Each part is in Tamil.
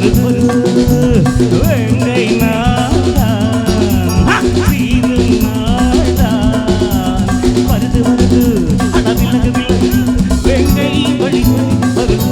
வருது வெங்கை நாடான் சீரு நாடான் வருது வருது அடவிலகு விலகு வெங்கை வழி வருது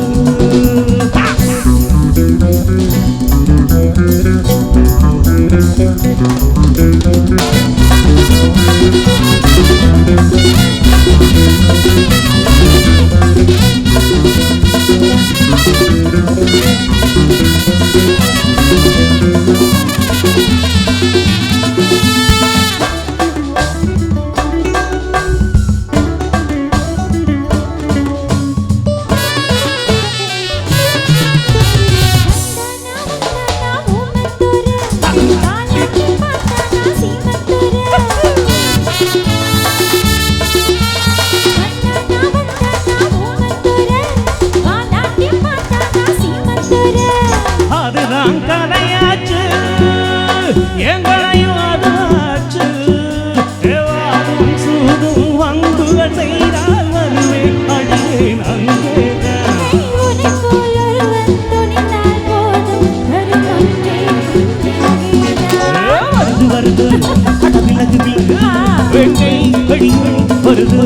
அதுதான் கதையாச்சு எங்களையும் அதாச்சு வாழும் சூதும் வங்குகள் செய்தால் வருவே அடியேன் அங்கேதான் வருது வருது அடவிலகு விலகு வெங்கை வழி வருது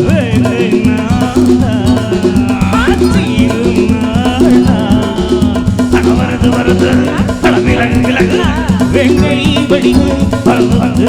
வெங்கை நாடான் சீரு நாடான் வருது வருது அடவிலகு விலகு வெங்கை வழி வருது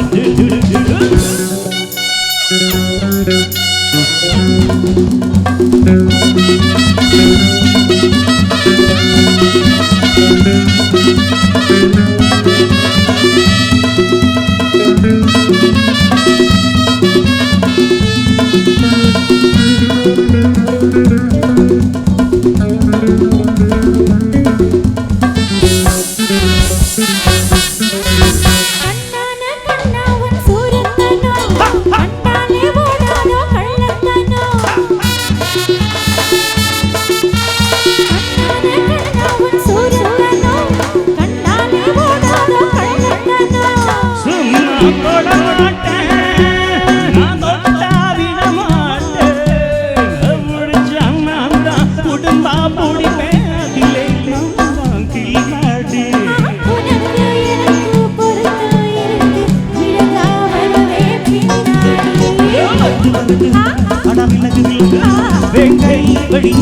வெங்கை வழி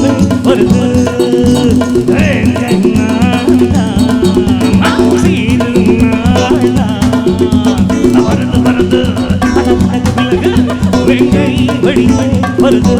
வருது வெங்கை நாடான் சீரு நாடான் வருது வருது அடவிலகு விலகு வெங்கை வழி வருது